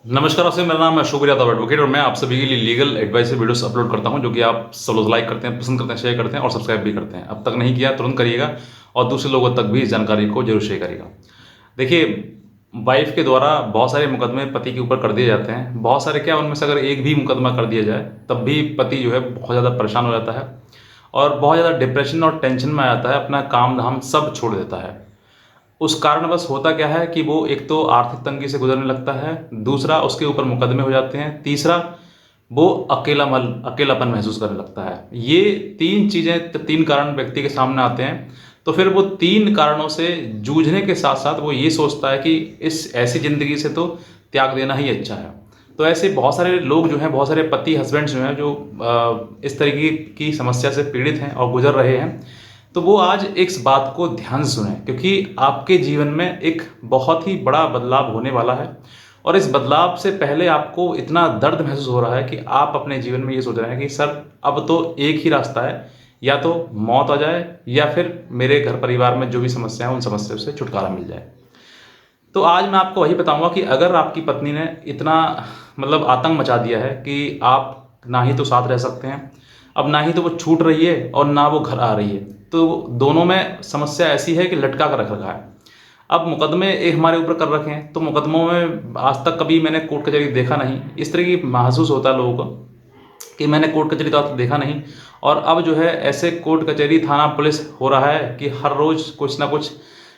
नमस्कार आपसे, मेरा नाम है शुक्रिया यादव एडवोकेट और मैं आप सभी के लिए लीगल एडवाइस वीडियोस अपलोड करता हूं, जो कि आप सब लोग लाइक करते हैं, पसंद करते हैं, शेयर करते हैं और सब्सक्राइब भी करते हैं। अब तक नहीं किया तुरंत करिएगा और दूसरे लोगों तक भी इस जानकारी को जरूर शेयर करिएगा। देखिए, वाइफ के द्वारा बहुत सारे मुकदमे पति के ऊपर कर दिए जाते हैं। बहुत सारे क्या, उनमें से अगर एक भी मुकदमा कर दिया जाए तब भी पति जो है बहुत ज़्यादा परेशान हो जाता है और बहुत ज़्यादा डिप्रेशन और टेंशन में आ जाता है, अपना काम धाम सब छोड़ देता है। उस कारणवश होता क्या है कि वो एक तो आर्थिक तंगी से गुजरने लगता है, दूसरा उसके ऊपर मुकदमे हो जाते हैं, तीसरा वो अकेलापन महसूस करने लगता है। ये तीन चीज़ें, तीन कारण व्यक्ति के सामने आते हैं। तो फिर वो तीन कारणों से जूझने के साथ साथ वो ये सोचता है कि इस ऐसी ज़िंदगी से तो त्याग देना ही अच्छा है। तो ऐसे बहुत सारे लोग जो हैं, बहुत सारे पति हस्बैंड्स जो हैं, जो इस तरीके की समस्या से पीड़ित हैं और गुजर रहे हैं, तो वो आज इस बात को ध्यान से सुने, क्योंकि आपके जीवन में एक बहुत ही बड़ा बदलाव होने वाला है। और इस बदलाव से पहले आपको इतना दर्द महसूस हो रहा है कि आप अपने जीवन में ये सोच रहे हैं कि सर, अब तो एक ही रास्ता है, या तो मौत आ जाए या फिर मेरे घर परिवार में जो भी समस्या है उन समस्याओं से छुटकारा मिल जाए। तो आज मैं आपको वही बताऊंगा कि अगर आपकी पत्नी ने इतना आतंक मचा दिया है कि आप ना ही तो साथ रह सकते हैं, अब ना ही तो वो छूट रही है और ना वो घर आ रही है, तो दोनों में समस्या ऐसी है कि लटका कर रख रखा है। अब मुकदमे एक हमारे ऊपर कर रखे हैं, तो मुकदमों में आज तक कभी मैंने कोर्ट कचहरी देखा नहीं। इस तरह की महसूस होता है लोगों को कि मैंने कोर्ट कचहरी तो आज तक देखा नहीं। और अब जो है ऐसे कोर्ट कचहरी थाना पुलिस हो रहा है कि हर रोज़ कुछ ना कुछ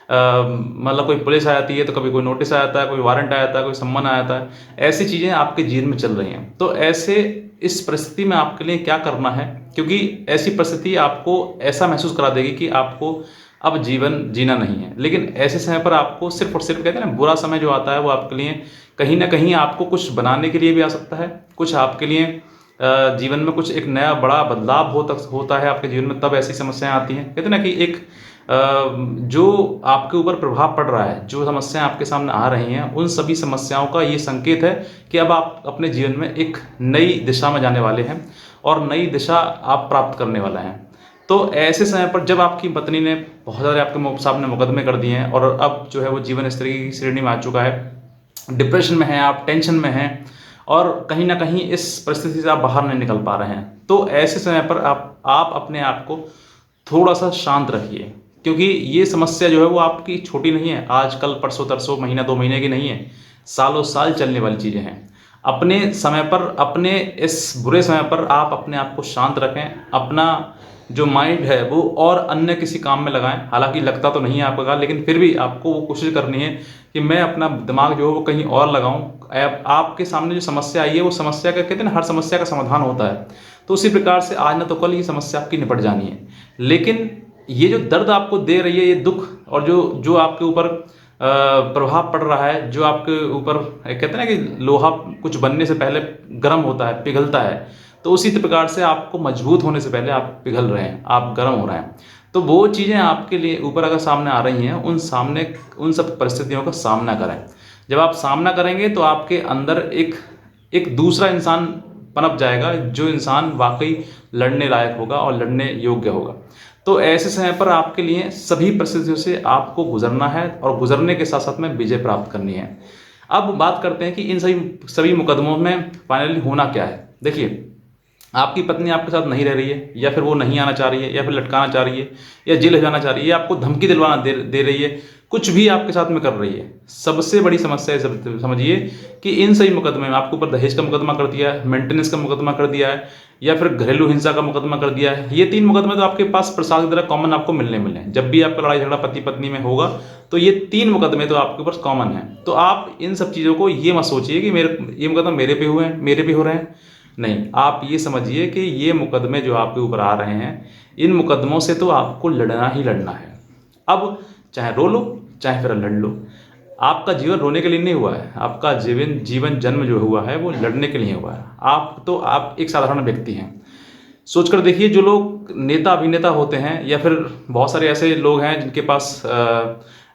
कोई पुलिस आ जाती है, तो कभी कोई नोटिस आ जाता है, कोई वारंट आ जाता है, कोई सम्मन आ जाता है। ऐसी चीज़ें आपके जीवन में चल रही हैं। तो ऐसे इस परिस्थिति में आपके लिए क्या करना है, क्योंकि ऐसी परिस्थिति आपको ऐसा महसूस करा देगी कि आपको अब जीवन जीना नहीं है। लेकिन ऐसे समय पर आपको सिर्फ और सिर्फ, कहते हैं ना, बुरा समय जो आता है वो आपके लिए कहीं ना कहीं आपको कुछ बनाने के लिए भी आ सकता है। कुछ आपके लिए जीवन में कुछ एक नया बड़ा बदलाव होता है आपके जीवन में, तब ऐसी समस्याएं आती हैं। कहते हैं ना कि एक जो आपके ऊपर प्रभाव पड़ रहा है, जो समस्याएं आपके सामने आ रही हैं, उन सभी समस्याओं का ये संकेत है कि अब आप अपने जीवन में एक नई दिशा में जाने वाले हैं और नई दिशा आप प्राप्त करने वाले हैं। तो ऐसे समय पर जब आपकी पत्नी ने बहुत सारे आपके सामने मुकदमे कर दिए हैं और अब जो है वो जीवन इस तरह की श्रेणी में आ चुका है, डिप्रेशन में हैं आप, टेंशन में हैं और कहीं ना कहीं इस परिस्थिति से आप बाहर नहीं निकल पा रहे हैं, तो ऐसे समय पर आप अपने आप को थोड़ा सा शांत रखिए। क्योंकि ये समस्या जो है वो आपकी छोटी नहीं है, आज कल परसों तरसों महीना दो महीने की नहीं है, सालों साल चलने वाली चीज़ें हैं। अपने समय पर, अपने इस बुरे समय पर आप अपने आप को शांत रखें, अपना जो माइंड है वो और अन्य किसी काम में लगाएं। हालांकि लगता तो नहीं है आपका, लेकिन फिर भी आपको वो कोशिश करनी है कि मैं अपना दिमाग जो है वो कहीं और लगाऊं। आपके सामने जो समस्या आई है, वो समस्या का, कहते हैं ना, हर समस्या का समाधान होता है। तो उसी प्रकार से आज ना तो कल ये समस्या आपकी निपट जानी है। लेकिन ये जो दर्द आपको दे रही है, ये दुख, और जो जो आपके ऊपर प्रभाव पड़ रहा है, जो आपके ऊपर, कहते हैं ना कि लोहा कुछ बनने से पहले गर्म होता है, पिघलता है, तो उसी प्रकार से आपको मजबूत होने से पहले आप पिघल रहे हैं, आप गर्म हो रहे हैं। तो वो चीज़ें आपके लिए ऊपर अगर सामने आ रही हैं, उन सब परिस्थितियों का सामना करें। जब आप सामना करेंगे तो आपके अंदर एक एक दूसरा इंसान पनप जाएगा, जो इंसान वाकई लड़ने लायक होगा और लड़ने योग्य होगा। तो ऐसे समय पर आपके लिए सभी परिस्थितियों से आपको गुजरना है और गुजरने के साथ साथ में विजय प्राप्त करनी है। अब बात करते हैं कि इन सभी सभी मुकदमों में फाइनली होना क्या है। देखिए, आपकी पत्नी आपके साथ नहीं रह रही है, या फिर वो नहीं आना चाह रही है, या फिर लटकाना चाह रही है, या जेल हो जाना चाह रही है, या आपको धमकी दिलवाना दे रही है, कुछ भी आपके साथ में कर रही है। सबसे बड़ी समस्या है, समझिए कि इन सही मुकदमे में आपके ऊपर दहेज का मुकदमा कर दिया है, मेंटेनेंस का मुकदमा कर दिया है, या फिर घरेलू हिंसा का मुकदमा कर दिया है। ये तीन मुकदमे तो आपके पास प्रसाद की तरह कॉमन आपको मिलने मिले हैं। जब भी आपका लड़ाई झगड़ा पति पत्नी में होगा, तो ये तीन मुकदमे तो आपके ऊपर कॉमन है। तो आप इन सब चीज़ों को ये मत सोचिए कि ये मुकदमा मेरे पे हुए हैं, मेरे पे हो रहे हैं। नहीं, आप ये समझिए कि ये मुकदमे जो आपके ऊपर आ रहे हैं, इन मुकदमों से तो आपको लड़ना ही लड़ना है। अब चाहे रो लो, चाहे फिर लड़ लो। आपका जीवन रोने के लिए नहीं हुआ है, आपका जीवन जन्म जो हुआ है वो लड़ने के लिए हुआ है। आप एक साधारण व्यक्ति हैं। सोचकर देखिए, जो लोग नेता अभिनेता होते हैं, या फिर बहुत सारे ऐसे लोग हैं जिनके पास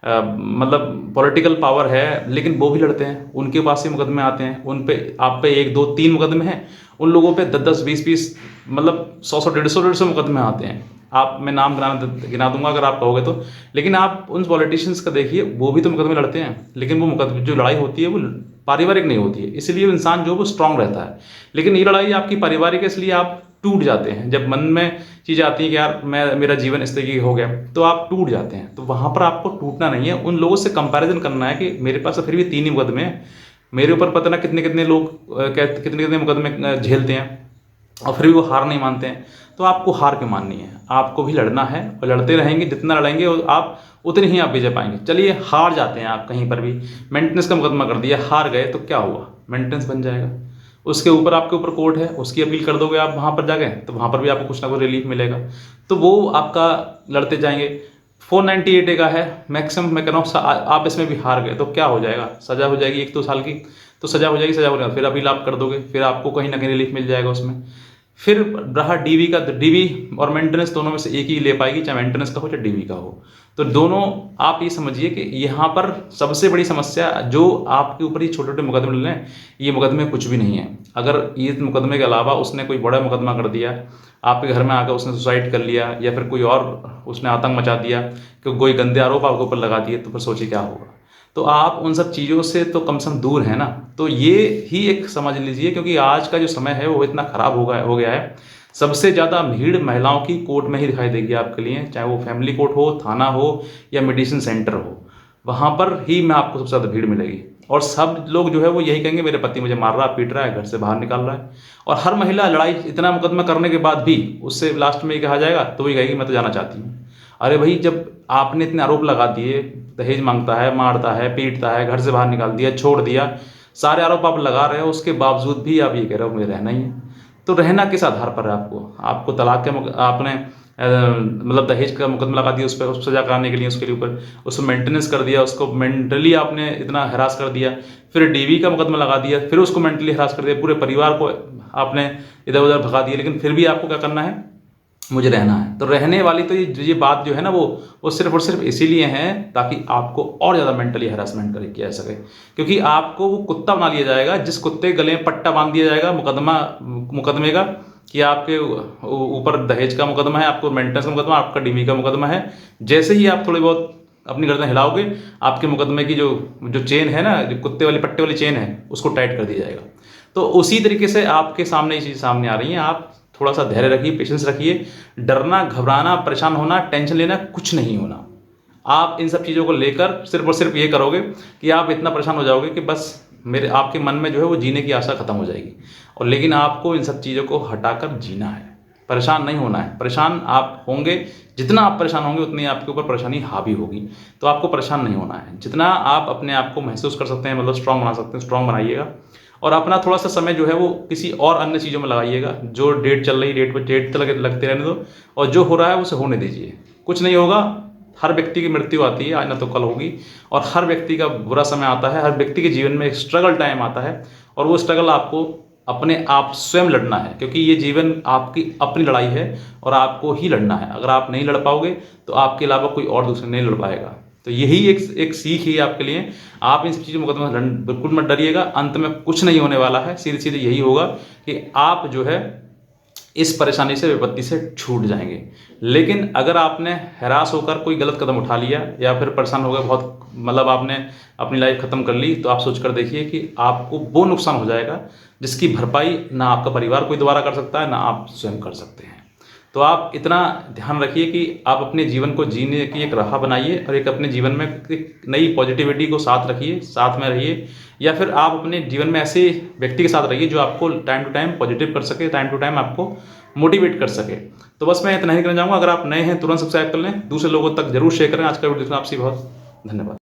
पॉलिटिकल पावर है, लेकिन वो भी लड़ते हैं, उनके पास ही मुकदमे आते हैं, उन पे, आप पे एक दो तीन मुकदमे हैं, उन लोगों पे 10 10 20 20 मतलब 100-100 150 मुकदमे आते हैं। आप मैं नाम गिना दूंगा अगर आप कहोगे तो। लेकिन आप उन पॉलिटिशियंस का देखिए, वो भी तो मुकदमे लड़ते हैं, लेकिन वो मुकदमे जो लड़ाई होती है वो पारिवारिक नहीं होती है, इसलिए इंसान जो वो स्ट्रांग रहता है। लेकिन ये लड़ाई आपकी पारिवारिक है, इसलिए आप टूट जाते हैं। जब मन में चीज़ आती है कि यार मेरा जीवन इस तरीके हो गया, तो आप टूट जाते हैं। तो वहाँ पर आपको टूटना नहीं है, उन लोगों से कंपैरिजन करना है कि मेरे पास तो फिर भी 3 ही मुकदमे हैं, मेरे ऊपर पता ना कितने कितने लोग कितने कितने मुकदमे झेलते हैं और फिर भी वो हार नहीं मानते हैं। तो आपको हार क्यों माननी है? आपको भी लड़ना है और लड़ते रहेंगे, जितना लड़ेंगे आप उतने ही आप विजय पाएंगे। चलिए हार जाते हैं आप कहीं पर भी, मेंटेनेंस का मुकदमा कर दिया, हार गए, तो क्या हुआ? मेंटेनेंस बन जाएगा, उसके ऊपर आपके ऊपर कोर्ट है, उसकी अपील कर दोगे आप वहाँ पर जाके, तो वहाँ पर भी आपको कुछ ना कुछ रिलीफ मिलेगा। तो वो आपका लड़ते जाएंगे। 498 का है मैक्सिमम, मैं कह रहा हूँ आप इसमें भी हार गए तो क्या हो जाएगा? सजा हो जाएगी 1-2 साल की, तो सजा हो जाएगी, सजा हो जाएगी, फिर अपील आप कर दोगे, फिर आपको कहीं ना कहीं रिलीफ मिल जाएगा उसमें। फिर रहा डीवी का, तो डीवी और मेंटेनेंस दोनों में से एक ही ले पाएगी, चाहे मेंटेनेंस का हो चाहे डीवी का हो। तो दोनों आप ये समझिए कि यहाँ पर सबसे बड़ी समस्या जो आपके ऊपर ये छोटे छोटे मुकदमे लग रहे हैं, ये मुकदमे कुछ भी नहीं है। अगर ये मुकदमे के अलावा उसने कोई बड़ा मुकदमा कर दिया, आपके घर में आकर उसने सुसाइड कर लिया, या फिर कोई और उसने आतंक मचा दिया, कि कोई गंदे आरोप आपके ऊपर लगा दिए, तो फिर सोचिए क्या होगा। तो आप उन सब चीज़ों से तो कम से कम दूर है ना। तो ये ही एक समझ लीजिए, क्योंकि आज का जो समय है वो इतना ख़राब हो गया है। सबसे ज़्यादा भीड़ महिलाओं की कोर्ट में ही दिखाई देगी आपके लिए, चाहे वो फैमिली कोर्ट हो, थाना हो या मेडिसिन सेंटर हो, वहाँ पर ही में आपको सबसे ज़्यादा भीड़ मिलेगी। और सब लोग जो है वो यही कहेंगे मेरे पति मुझे मार रहा है, पीट रहा है, घर से बाहर निकाल रहा है। और हर महिला लड़ाई इतना मुकदमा करने के बाद भी उससे लास्ट में ये कहा जाएगा तो वही कहेगी मैं तो जाना चाहती हूँ। अरे भाई, जब आपने इतने आरोप लगा दिए, दहेज मांगता है, मारता है, पीटता है, घर से बाहर निकाल दिया, छोड़ दिया, सारे आरोप आप लगा रहे हो, उसके बावजूद भी आप ये कह रहे हो मुझे रहना ही है, तो रहना किस आधार पर है? आपको तलाक के आपने मतलब दहेज का मुकदमा लगा दिया, उस पर सजा कराने के लिए, उसके ऊपर उसको मेंटेनेंस कर दिया, उसको मेंटली आपने इतना हरास कर दिया, फिर डीवी का मुकदमा लगा दिया, फिर उसको मेंटली हरास कर दिया, पूरे परिवार को आपने इधर उधर भगा दिया, लेकिन फिर भी आपको क्या करना है? मुझे रहना है। तो रहने वाली तो ये बात जो है ना, वो सिर्फ और सिर्फ इसीलिए है ताकि आपको और ज़्यादा मेंटली हरासमेंट किया जा सके। क्योंकि आपको वो कुत्ता बना लिया जाएगा, जिस कुत्ते के गले में पट्टा बांध दिया जाएगा मुकदमे का, कि आपके ऊपर दहेज का मुकदमा है, आपको मेंटेनेंस का मुकदमा, आपका डीवी का मुकदमा है। जैसे ही आप थोड़ी बहुत अपनी गर्दन हिलाओगे, आपके मुकदमे की जो चेन है ना, जो कुत्ते वाली पट्टे वाली चेन है, उसको टाइट कर दिया जाएगा। तो उसी तरीके से आपके सामने ये चीज़ सामने आ रही है। आप थोड़ा सा धैर्य रखिए, पेशेंस रखिए। डरना, घबराना, परेशान होना, टेंशन लेना कुछ नहीं होना। आप इन सब चीज़ों को लेकर सिर्फ और सिर्फ ये करोगे कि आप इतना परेशान हो जाओगे कि बस आपके मन में जो है वो जीने की आशा खत्म हो जाएगी। और लेकिन आपको इन सब चीज़ों को हटाकर जीना है, परेशान नहीं होना है। परेशान आप होंगे, जितना आप परेशान होंगे उतनी आपके ऊपर परेशानी हावी होगी। तो आपको परेशान नहीं होना है। जितना आप अपने आप को महसूस कर सकते हैं, मतलब स्ट्रांग बना सकते हैं, स्ट्रांग बनाइएगा। और अपना थोड़ा सा समय जो है वो किसी और अन्य चीज़ों में लगाइएगा। जो डेट चल रही है, डेट पर डेट तो लगते रहने दो, और जो हो रहा है उसे होने दीजिए। कुछ नहीं होगा। हर व्यक्ति की मृत्यु आती है, आज ना तो कल होगी। और हर व्यक्ति का बुरा समय आता है, हर व्यक्ति के जीवन में एक स्ट्रगल टाइम आता है, और वो स्ट्रगल आपको अपने आप स्वयं लड़ना है। क्योंकि ये जीवन आपकी अपनी लड़ाई है और आपको ही लड़ना है। अगर आप नहीं लड़ पाओगे तो आपके अलावा कोई और दूसरा नहीं लड़ पाएगा। तो यही एक सीख ही है आपके लिए। आप इन सब चीज़ों मुकदमा बिल्कुल मत डरिएगा। अंत में कुछ नहीं होने वाला है। सीधे सीधे यही होगा कि आप जो है इस परेशानी से, विपत्ति से छूट जाएंगे। लेकिन अगर आपने हैरास होकर कोई गलत कदम उठा लिया, या फिर परेशान हो गए बहुत, मतलब आपने अपनी लाइफ ख़त्म कर ली, तो आप सोच कर देखिए कि आपको वो नुकसान हो जाएगा जिसकी भरपाई ना आपका परिवार कोई दोबारा कर सकता है, ना आप स्वयं कर सकते हैं। तो आप इतना ध्यान रखिए कि आप अपने जीवन को जीने की एक राह बनाइए, और एक अपने जीवन में एक नई पॉजिटिविटी को साथ रखिए, साथ में रहिए। या फिर आप अपने जीवन में ऐसे व्यक्ति के साथ रहिए जो आपको टाइम टू टाइम पॉजिटिव कर सके, टाइम टू टाइम आपको मोटिवेट कर सके। तो बस मैं इतना ही कहना चाहूँगा। अगर आप नए हैं तुरंत सब्सक्राइब कर लें, दूसरे लोगों तक जरूर शेयर करें। आज का वीडियो आपसे बहुत धन्यवाद।